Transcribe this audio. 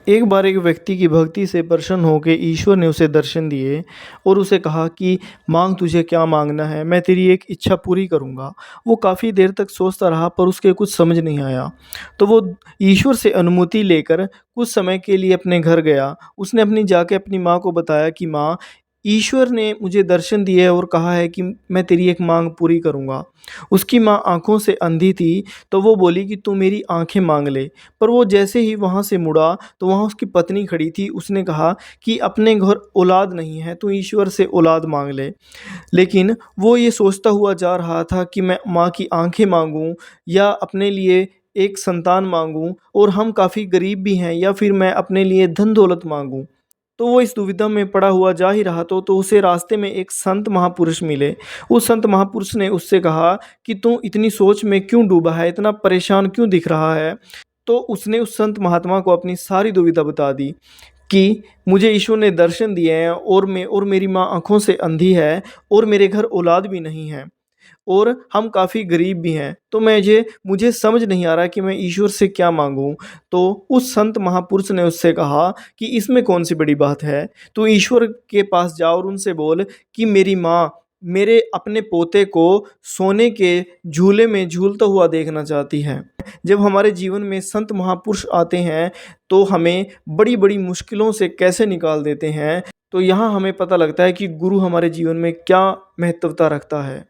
एक बार एक व्यक्ति की भक्ति से प्रसन्न होकर ईश्वर ने उसे दर्शन दिए और उसे कहा कि मांग, तुझे क्या मांगना है, मैं तेरी एक इच्छा पूरी करूंगा। वो काफ़ी देर तक सोचता रहा पर उसके कुछ समझ नहीं आया। तो वो ईश्वर से अनुमति लेकर कुछ समय के लिए अपने घर गया। उसने अपनी माँ को बताया कि माँ, ईश्वर ने मुझे दर्शन दिए और कहा है कि मैं तेरी एक मांग पूरी करूंगा। उसकी माँ आंखों से अंधी थी, तो वो बोली कि तू मेरी आंखें मांग ले। पर वो जैसे ही वहाँ से मुड़ा तो वहाँ उसकी पत्नी खड़ी थी। उसने कहा कि अपने घर औलाद नहीं है, तू ईश्वर से औलाद मांग ले। लेकिन वो ये सोचता हुआ जा रहा था कि मैं माँ की आंखें मांगूं या अपने लिए एक संतान मांगूं, और हम काफ़ी गरीब भी हैं, या फिर मैं अपने लिए धन दौलत मांगूं। तो वो इस दुविधा में पड़ा हुआ जा ही रहा तो उसे रास्ते में एक संत महापुरुष मिले। उस संत महापुरुष ने उससे कहा कि तू इतनी सोच में क्यों डूबा है, इतना परेशान क्यों दिख रहा है। तो उसने उस संत महात्मा को अपनी सारी दुविधा बता दी कि मुझे ईश्वर ने दर्शन दिए हैं, और मेरी माँ आंखों से अंधी है, और मेरे घर औलाद भी नहीं है, और हम काफ़ी गरीब भी हैं। तो मुझे समझ नहीं आ रहा कि मैं ईश्वर से क्या मांगूं। तो उस संत महापुरुष ने उससे कहा कि इसमें कौन सी बड़ी बात है, तू ईश्वर के पास जा और उनसे बोल कि मेरी माँ मेरे अपने पोते को सोने के झूले में झूलता हुआ देखना चाहती है। जब हमारे जीवन में संत महापुरुष आते हैं तो हमें बड़ी बड़ी मुश्किलों से कैसे निकाल देते हैं। तो यहाँ हमें पता लगता है कि गुरु हमारे जीवन में क्या महत्वता रखता है।